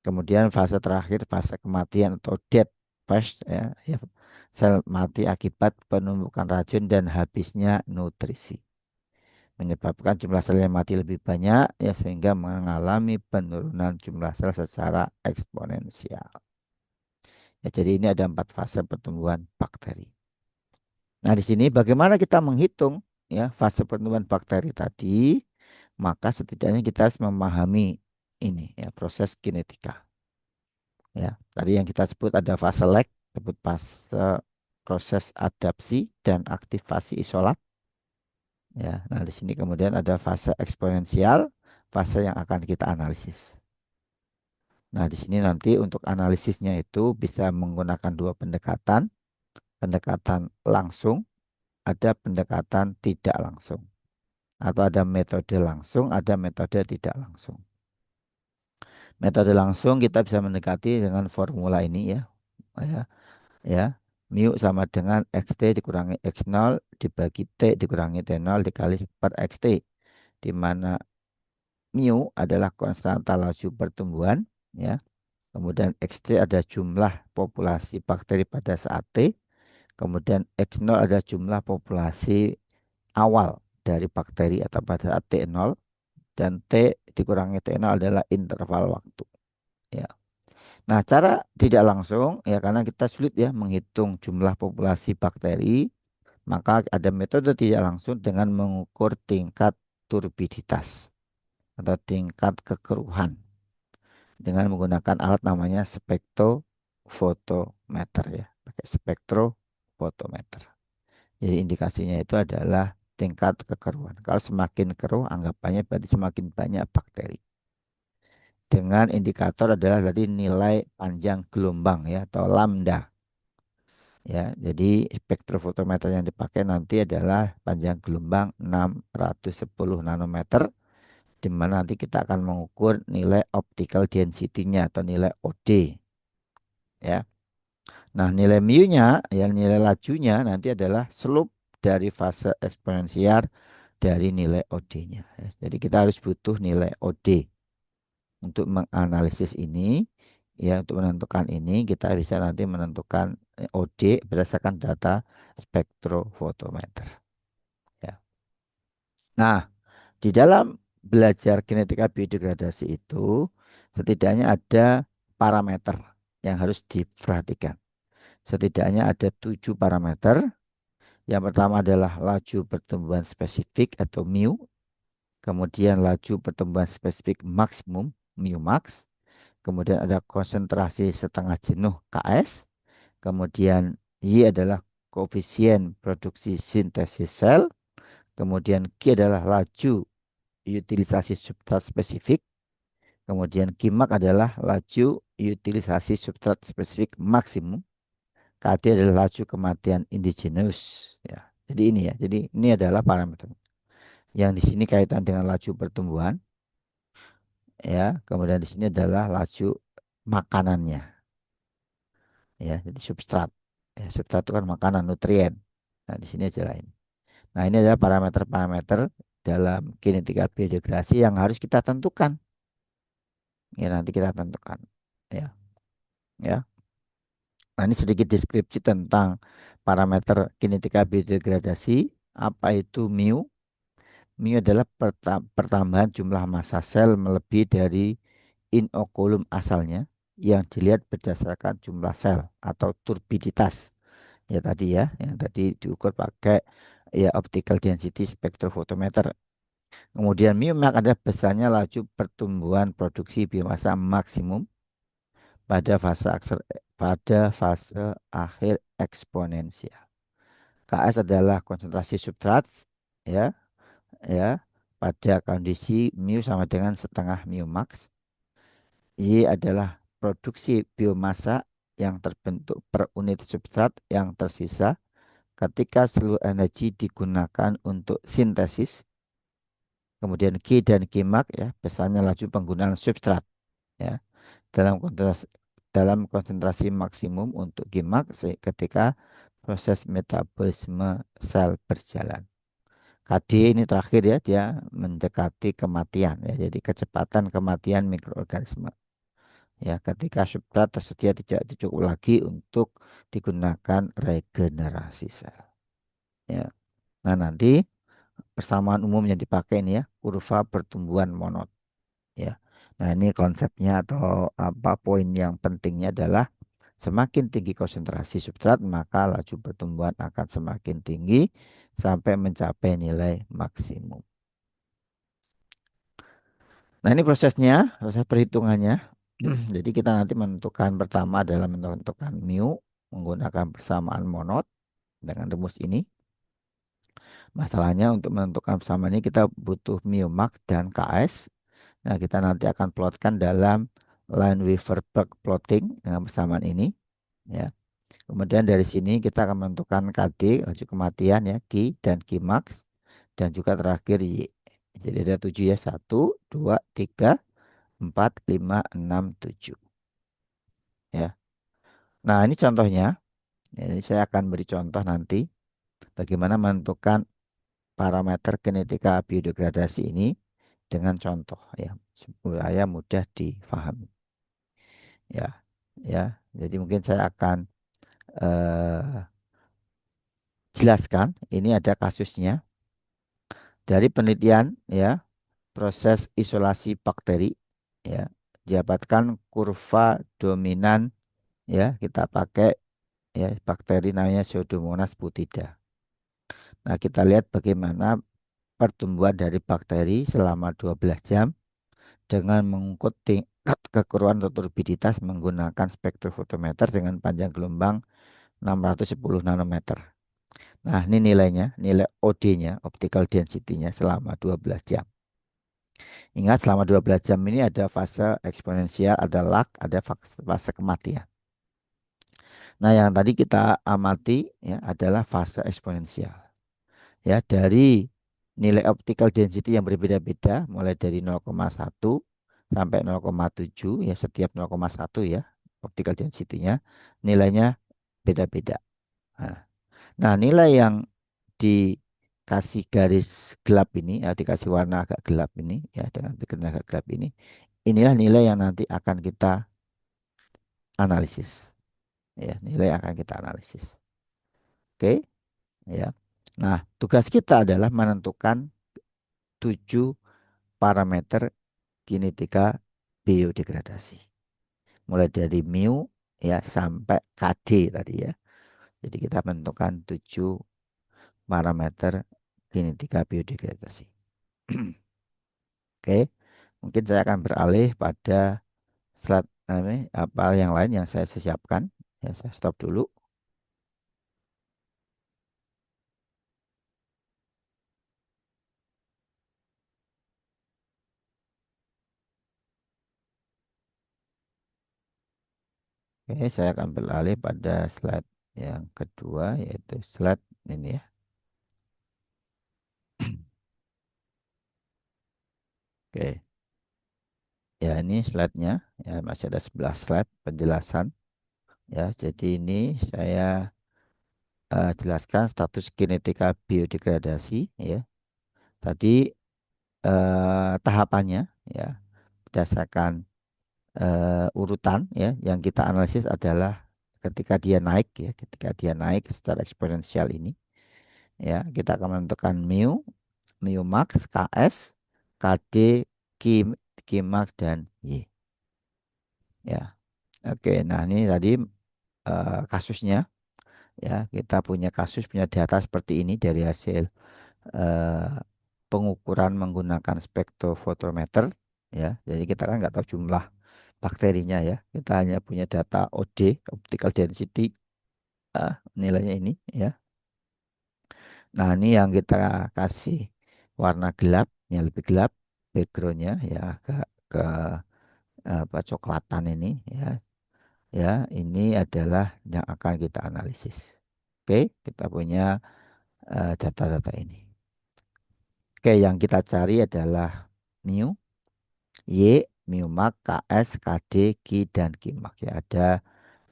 [SPEAKER 1] Kemudian fase terakhir fase kematian atau death phase ya, sel mati akibat penumpukan racun dan habisnya nutrisi. Menyebabkan jumlah sel yang mati lebih banyak ya sehingga mengalami penurunan jumlah sel secara eksponensial. Ya, jadi ini ada 4 fase pertumbuhan bakteri. Nah, di sini bagaimana kita menghitung ya fase pertumbuhan bakteri tadi? Maka setidaknya kita harus memahami ini ya proses kinetika. Ya, tadi yang kita sebut ada fase lag, sebut fase proses adapsi dan aktivasi isolat. Ya, nah di sini kemudian ada fase eksponensial, fase yang akan kita analisis. Nah, di sini nanti untuk analisisnya itu bisa menggunakan 2 pendekatan, pendekatan langsung, ada pendekatan tidak langsung. Atau ada metode langsung, ada metode tidak langsung. Metode langsung kita bisa mendekati dengan formula ini ya. Ya, ya. Mu sama dengan XT dikurangi X0 dibagi T dikurangi T0 dikali per XT. Di mana mu adalah konstanta laju pertumbuhan ya. Kemudian XT ada jumlah populasi bakteri pada saat T. Kemudian X0 ada jumlah populasi awal dari bakteri atau pada saat T0 dan T dikurangi T0 adalah interval waktu. Ya. Nah, cara tidak langsung ya karena kita sulit ya menghitung jumlah populasi bakteri, maka ada metode tidak langsung dengan mengukur tingkat turbiditas atau tingkat kekeruhan dengan menggunakan alat namanya spektrofotometer ya, pakai spektrofotometer. Jadi indikasinya itu adalah tingkat kekeruhan. Kalau semakin keruh anggapannya berarti semakin banyak bakteri. Dengan indikator adalah tadi nilai panjang gelombang ya atau lambda. Ya, jadi spektrofotometer yang dipakai nanti adalah panjang gelombang 610 nanometer di mana nanti kita akan mengukur nilai optical density-nya atau nilai OD ya. Nah, nilai mu-nya ya nilai lajunya nanti adalah slope dari fase eksponensial dari nilai OD-nya. Jadi kita harus butuh nilai OD untuk menganalisis ini. Ya, untuk menentukan ini kita bisa nanti menentukan OD berdasarkan data spektrofotometer. Ya. Nah, di dalam belajar kinetika biodegradasi itu setidaknya ada parameter yang harus diperhatikan. Setidaknya ada 7 parameter. Yang pertama adalah laju pertumbuhan spesifik atau mu, kemudian laju pertumbuhan spesifik maksimum, mu max, kemudian ada konsentrasi setengah jenuh KS, kemudian Y adalah koefisien produksi sintesis sel, kemudian Q adalah laju utilisasi substrat spesifik, kemudian Qmax adalah laju utilisasi substrat spesifik maksimum, KD adalah laju kematian indigenous. Ya. Jadi ini ya, jadi ini adalah parameter. Yang di sini kaitan dengan laju pertumbuhan, ya. Kemudian di sini adalah laju makanannya, ya. Jadi substrat, ya, substrat itu kan makanan nutrien. Nah, di sini aja lain. Nah, ini adalah parameter-parameter dalam kinetika biodegradasi yang harus kita tentukan. Ya, nanti kita tentukan. Ya, ya. Nah, ini sedikit deskripsi tentang parameter kinetika biodegradasi. Apa itu mu? Mu adalah pertambahan jumlah massa sel melebihi dari inokulum asalnya yang dilihat berdasarkan jumlah sel atau turbiditas. Ya tadi ya, yang tadi diukur pakai ya optical density spectrophotometer. Kemudian mu max adalah besarnya laju pertumbuhan produksi biomasa maksimum pada fase akhir eksponensial. Ks adalah konsentrasi substrat, ya, ya, pada kondisi mu sama dengan setengah mu max. Y adalah produksi biomasa yang terbentuk per unit substrat yang tersisa ketika seluruh energi digunakan untuk sintesis. Kemudian Q dan Qmax ya, besarnya laju penggunaan substrat ya dalam konsentrasi maksimum untuk Qmax ketika proses metabolisme sel berjalan. KD ini terakhir ya, dia mendekati kematian ya, jadi kecepatan kematian mikroorganisme. Ya, ketika substrat tersedia tidak cukup lagi untuk digunakan regenerasi sel. Ya. Nah, nanti persamaan umum yang dipakai ini ya, kurva pertumbuhan monod. Ya. Nah, ini konsepnya atau apa poin yang pentingnya adalah semakin tinggi konsentrasi substrat, maka laju pertumbuhan akan semakin tinggi sampai mencapai nilai maksimum. Nah, ini prosesnya, proses perhitungannya. Jadi kita nanti menentukan pertama adalah menentukan mu menggunakan persamaan monod dengan rumus ini. Masalahnya untuk menentukan persamaan ini kita butuh mu max dan Ks. Nah, kita nanti akan plotkan dalam Lineweaver-Burk plotting dengan persamaan ini. Ya. Kemudian dari sini kita akan menentukan KD, laju kematian ya, Q dan Qmax. Dan juga terakhir Y. Jadi ada 7 ya, 1, 2, 3, 4, 5, 6, 7. Ya. Nah, ini contohnya. Ini saya akan beri contoh nanti bagaimana menentukan parameter kinetika biodegradasi ini dengan contoh ya supaya mudah difahami. Ya, ya. Jadi mungkin saya akan eh, jelaskan. Ini ada kasusnya dari penelitian ya proses isolasi bakteri ya didapatkan kurva dominan ya kita pakai ya bakteri namanya Pseudomonas butida. Nah, kita lihat bagaimana pertumbuhan dari bakteri selama 12 jam dengan mengukur tingkat kekeruan atau turbiditas menggunakan spektrofotometer dengan panjang gelombang 610 nanometer. Nah, ini nilainya, nilai OD-nya, optical density-nya selama 12 jam. Ingat, selama 12 jam ini ada fase eksponensial, ada lag, ada fase kematian. Nah, yang tadi kita amati ya adalah fase eksponensial. Ya, dari nilai optical density yang berbeda-beda mulai dari 0,1 sampai 0,7 ya setiap 0,1 ya optical density-nya nilainya beda-beda. Nah, nilai yang dikasih garis gelap ini, ya, dikasih warna agak gelap ini, ya, dengan background agak gelap ini, inilah nilai yang nanti akan kita analisis. Ya, nilai yang akan kita analisis. Oke, ya. Nah, tugas kita adalah menentukan 7 parameter kinetika biodegradasi. Mulai dari mu ya sampai KD tadi ya. Jadi kita menentukan 7 parameter kinetika biodegradasi. Oke, mungkin saya akan beralih pada slide apa yang lain yang saya siapkan. Ya, saya stop dulu. Oke, saya akan beralih pada slide yang kedua, yaitu slide ini ya. Oke, ya ini slide-nya. Ya, masih ada 11 slide penjelasan. Ya, jadi ini saya jelaskan status kinetika biodegradasi. Ya, tadi tahapannya ya berdasarkan urutan ya yang kita analisis adalah ketika dia naik ya, ketika dia naik secara eksponensial ini. Ya, kita akan menentukan mu max, Ks, Kd, K max dan Y. Ya, oke. Nah, ini tadi kasusnya ya. Kita punya kasus, punya data seperti ini dari hasil eh, pengukuran menggunakan spektrofotometer. Ya, jadi kita kan nggak tahu jumlah bakterinya ya. Kita hanya punya data OD, optical density, nilainya ini ya. Nah, ini yang kita kasih warna gelap, yang lebih gelap, backgroundnya ya agak ke apa coklatan ini ya. Ya, ini adalah yang akan kita analisis. Oke, kita punya data-data ini. Oke, yang kita cari adalah mu, y, mu max, ks, kd, ki, dan kimak. Ya, ada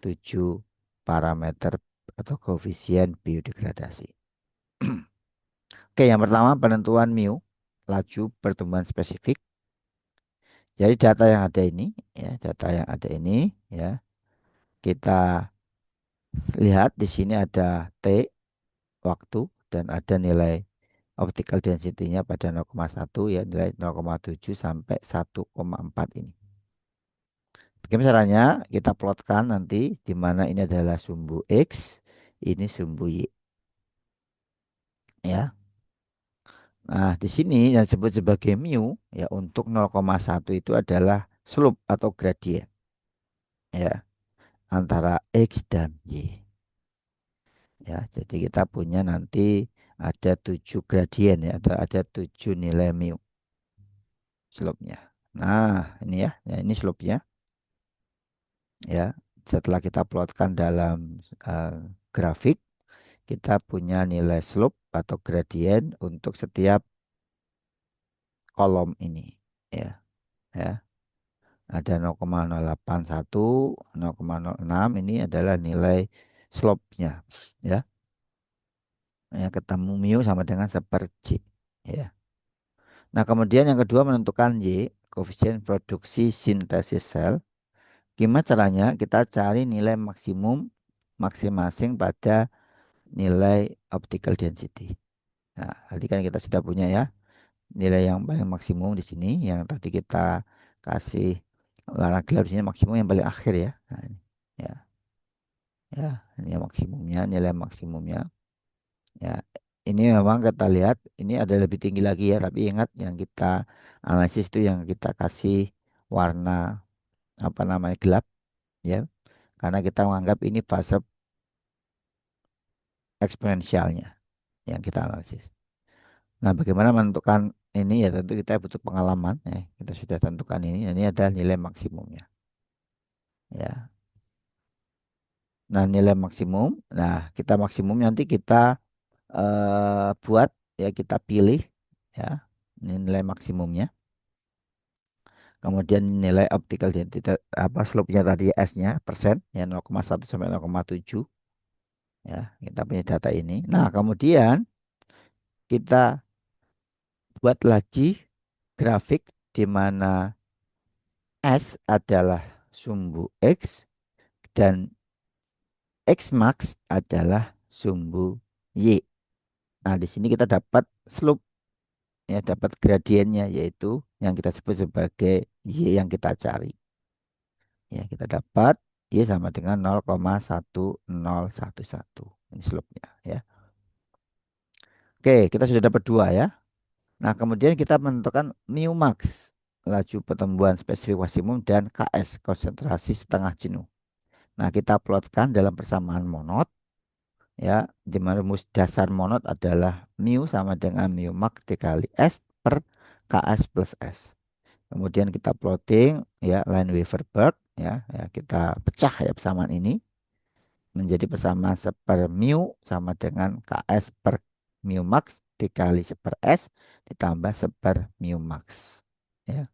[SPEAKER 1] 7 parameter atau koefisien biodegradasi. Oke, yang pertama penentuan mu, laju pertumbuhan spesifik. Jadi data yang ada ini, ya, data yang ada ini, ya, kita lihat di sini ada T waktu dan ada nilai optical density-nya pada 0,1 ya, nilai 0,7 sampai 1,4 ini. Bagaimana caranya? Kita plotkan nanti di mana ini adalah sumbu X, ini sumbu Y. Ya. Nah, di sini yang disebut sebagai mu ya untuk 0,1 itu adalah slope atau gradien ya antara X dan Y. Ya, jadi kita punya nanti ada 7 gradien ya, atau ada 7 nilai mu slope-nya. Nah, ini ya, ya ini slope-nya ya. Setelah kita plotkan dalam eh, grafik, kita punya nilai slope atau gradien untuk setiap kolom ini ya. Ya, ada 0,081, 0,06 ini adalah nilai slope-nya ya. Yang ketemu mu sama dengan 1/J ya. Nah, kemudian yang kedua menentukan Y, koefisien produksi sintesis sel. Gimana caranya? Kita cari nilai maksimum masing-masing pada nilai optical density. Nah, tadi kan kita sudah punya ya nilai yang paling maksimum di sini, yang tadi kita kasih warna gelap di sini maksimum yang paling akhir ya. Nah, ini ya, ya, ini yang maksimumnya, nilai maksimumnya. Ya, ini memang kita lihat ini ada lebih tinggi lagi ya, tapi ingat yang kita analisis itu yang kita kasih warna apa namanya gelap ya, karena kita menganggap ini fase eksponensialnya yang kita analisis. Nah, bagaimana menentukan ini ya tentu kita butuh pengalaman ya. Kita sudah tentukan ini adalah nilai maksimumnya ya. Nah, nilai maksimum. Nah, kita maksimum nanti kita buat ya kita pilih ya ini nilai maksimumnya. Kemudian nilai optical density apa slope-nya tadi S-nya persen ya 0,1 sampai 0,7 ya. Kita punya data ini. Nah, kemudian kita buat lagi grafik di mana S adalah sumbu X dan X max adalah sumbu Y. Nah, di sini kita dapat slope, ya, dapat gradiennya, yaitu yang kita sebut sebagai Y yang kita cari. Ya, kita dapat Y sama dengan 0,1011. Ini slope-nya, ya. Oke, kita sudah dapat dua, ya. Nah, kemudian kita menentukan mu max, laju pertumbuhan spesifik maksimum, dan Ks, konsentrasi setengah jenuh. Nah, kita plotkan dalam persamaan monod, ya, di mana rumus dasar monod adalah mu sama dengan mu max dikali S per Ks plus S. Kemudian kita plotting, ya, Lineweaver-Burk, ya, kita pecah, ya, persamaan ini menjadi persamaan seper mu sama dengan Ks per mu max dikali seper S ditambah seper mu max. Ya.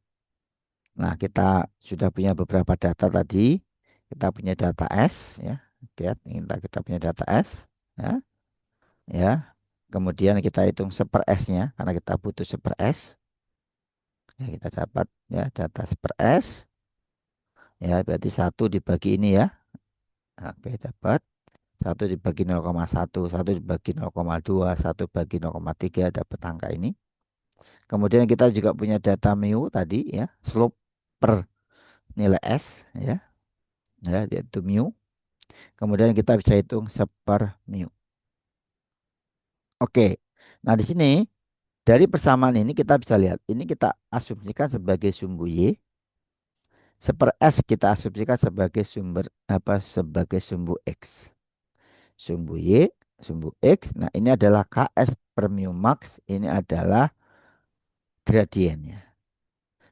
[SPEAKER 1] Nah, kita sudah punya beberapa data tadi. Kita punya data S, ya. Lihat, kita punya data S, ya. Ya. Kemudian kita hitung seper S-nya karena kita butuh seper S. Ya, kita dapat, ya, data seper S. Ya, berarti satu dibagi ini, ya. Oke, dapat. Satu dibagi 0,1, satu dibagi 0,2, satu bagi 0,3 dapat angka ini. Kemudian kita juga punya data mu tadi, ya, slope per nilai S, ya, yaitu mu. Kemudian kita bisa hitung seper mu. Oke. Nah, di sini dari persamaan ini kita bisa lihat, ini kita asumsikan sebagai sumbu Y, seper S kita asumsikan sebagai sebagai sumbu X. Sumbu Y, sumbu X. Nah, ini adalah Ks per mu max, ini adalah gradiennya.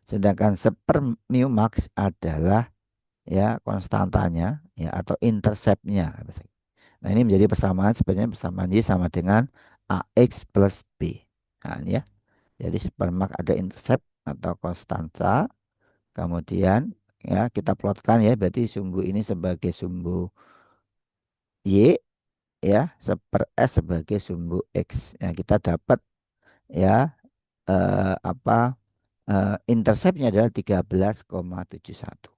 [SPEAKER 1] Sedangkan seper mu max adalah, ya, konstantanya, ya, atau interceptnya. Nah, ini menjadi persamaan, sebenarnya persamaan Y sama dengan AX plus B. Nah, ini, ya. Jadi seper max ada intercept atau konstanta. Kemudian, ya, kita plotkan, ya, berarti sumbu ini sebagai sumbu Y, ya, seper S sebagai sumbu X. Ya, kita dapat, ya, interceptnya adalah 13,71.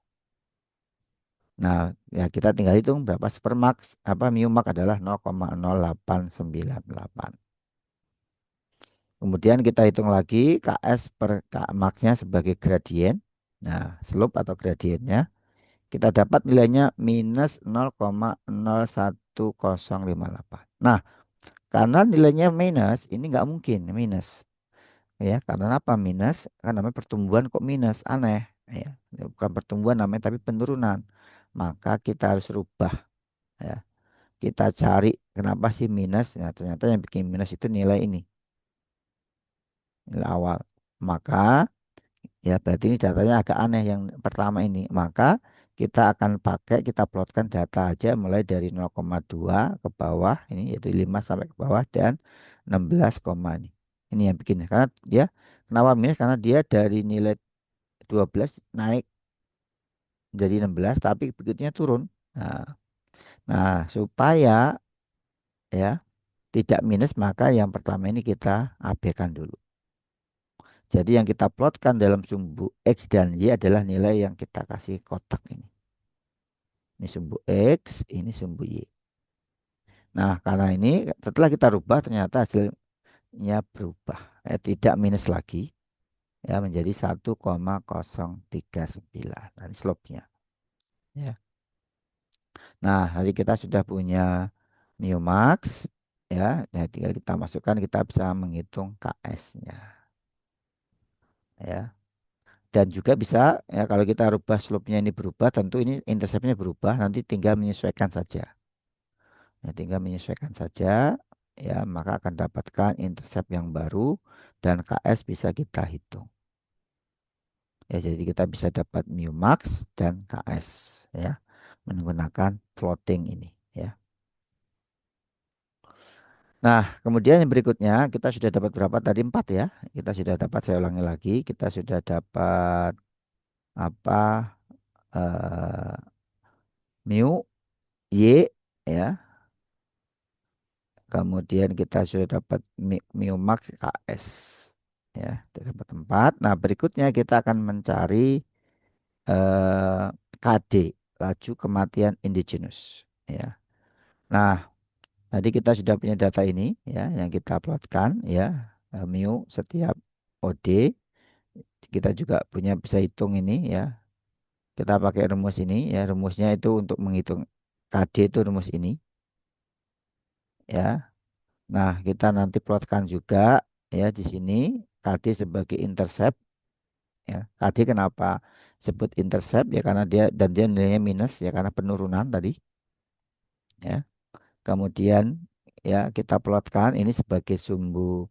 [SPEAKER 1] Nah, ya, kita tinggal hitung berapa supermax, mu max adalah 0,0898. Kemudian kita hitung lagi Ks per K maxnya sebagai gradien. Nah, slope atau gradiennya kita dapat nilainya minus 0,01058. Nah, karena nilainya minus, ini nggak mungkin minus. Ya, karena apa minus? Karena namanya pertumbuhan kok minus, aneh. Ya, bukan pertumbuhan namanya tapi penurunan. Maka kita harus rubah. Ya, kita cari kenapa sih minus. Nah, ternyata yang bikin minus itu nilai ini, nilai awal. Maka, ya, berarti ini datanya agak aneh yang pertama ini. Maka kita akan pakai, kita plotkan data aja mulai dari 0,2 ke bawah ini, yaitu 5 sampai ke bawah, dan 16, ini. Ini yang bikin. Karena dia kenapa minus? Karena dia dari nilai 12 naik jadi 16 tapi begitunya turun. Nah, supaya, ya, tidak minus maka yang pertama ini kita abaikan dulu. Jadi yang kita plotkan dalam sumbu X dan Y adalah nilai yang kita kasih kotak ini. Ini sumbu X, ini sumbu Y. Nah, karena ini setelah kita rubah ternyata hasilnya berubah. Tidak minus lagi, ya, menjadi 1,039. Nah, ini slope-nya. Ya. Nah, hari kita sudah punya mu max, ya. Nah, tinggal kita masukkan, kita bisa menghitung Ks-nya, ya. Dan juga bisa, ya, kalau kita rubah slope-nya ini berubah, tentu ini intercept-nya berubah, nanti tinggal menyesuaikan saja. Ya, tinggal menyesuaikan saja, ya, maka akan dapatkan intercept yang baru dan Ks bisa kita hitung. Ya, jadi kita bisa dapat mu max dan Ks, ya, menggunakan plotting ini, ya. Nah, kemudian yang berikutnya kita sudah dapat berapa tadi, 4, ya. Kita sudah dapat, saya ulangi lagi, kita sudah dapat apa, mu Y, ya. Kemudian kita sudah dapat mu max KS. Ya, kita dapat 4. Nah, berikutnya kita akan mencari eh, KD, laju kematian endogenous. Ya. Nah, tadi kita sudah punya data ini ya, yang kita plotkan ya, mu setiap OD. Kita juga punya bisa hitung ini ya. Kita pakai rumus ini ya, rumusnya itu untuk menghitung KD itu rumus ini ya. Nah, kita nanti plotkan juga ya di sini KD sebagai intercept ya. KD kenapa sebut intercept ya, karena dia dan dia nilainya minus ya karena penurunan tadi ya. Kemudian ya kita plotkan ini sebagai sumbu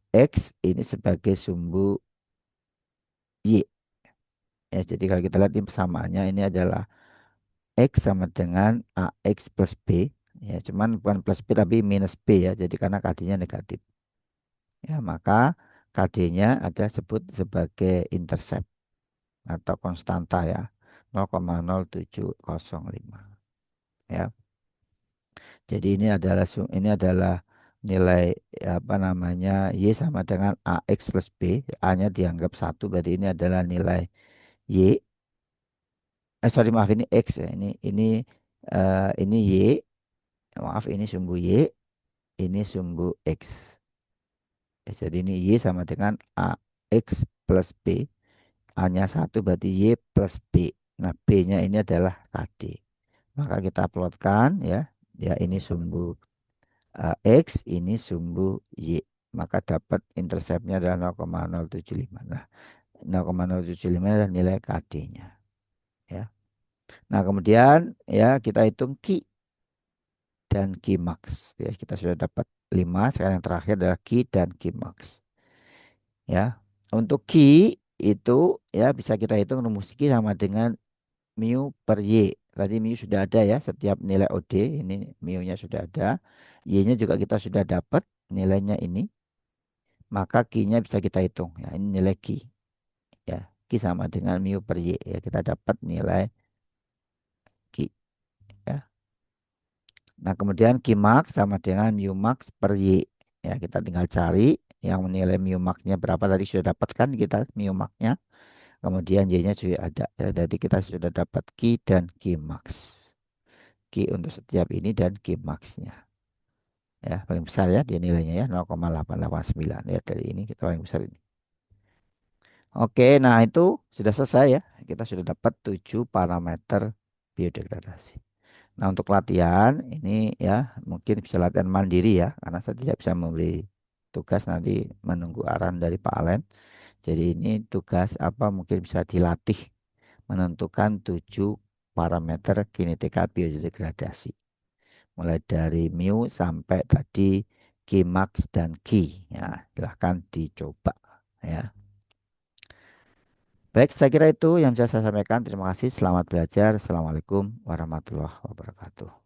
[SPEAKER 1] X, ini sebagai sumbu Y. Ya, jadi kalau kita lihat ini persamaannya ini adalah X sama dengan AX plus B. Ya, cuman bukan plus B tapi minus B ya. Jadi karena KD-nya negatif. Ya, maka KD-nya ada sebut sebagai intercept atau konstanta ya. 0,0705. Ya. Jadi ini adalah nilai apa namanya Y sama dengan AX plus B. A-nya dianggap satu, berarti ini adalah nilai Y. Sorry, maaf, ini X ya. Ini Y. Maaf, ini sumbu Y, ini sumbu X. Ya, jadi ini Y sama dengan AX plus B. A-nya satu berarti Y plus B. Nah, B-nya ini adalah KD. Maka kita plotkan ya. Ya, ini sumbu X, ini sumbu Y. Maka dapat interceptnya adalah 0,075. Nah, 0,075 adalah nilai KD-nya. Ya. Nah, kemudian ya kita hitung Q dan Q max. Ya, kita sudah dapat 5. Sekarang yang terakhir adalah Q dan Q max. Ya, untuk Q itu ya bisa kita hitung rumus Q sama dengan mu per Y. Tadi mu sudah ada ya, setiap nilai OD ini mu-nya sudah ada. Y-nya juga kita sudah dapat nilainya ini. Maka Q-nya bisa kita hitung. Ya, ini nilai Q. Ya, Q sama dengan mu per Y. Ya, kita dapat nilai Q. Ya. Nah, kemudian Q max sama dengan mu max per Y. Ya, kita tinggal cari yang menilai mu max-nya berapa, tadi sudah dapatkan kita mu max-nya. Kemudian Y-nya juga ada. Ya, jadi kita sudah dapat Q dan Q max. Q untuk setiap ini dan Q max-nya. Ya, paling besar ya dia nilainya ya 0,889. Ya, dari ini kita paling besar ini. Oke, nah itu sudah selesai ya. Kita sudah dapat 7 parameter biodegradasi. Nah, untuk latihan ini ya mungkin bisa latihan mandiri ya, karena saya tidak bisa memberi tugas, nanti menunggu arahan dari Pak Alen. Jadi ini tugas apa mungkin bisa dilatih menentukan 7 parameter kinetika biodegradasi. Mulai dari mu sampai tadi Kmax dan Ki. Ya, silahkan dicoba ya. Baik, saya kira itu yang bisa saya sampaikan. Terima kasih. Selamat belajar. Assalamualaikum warahmatullahi wabarakatuh.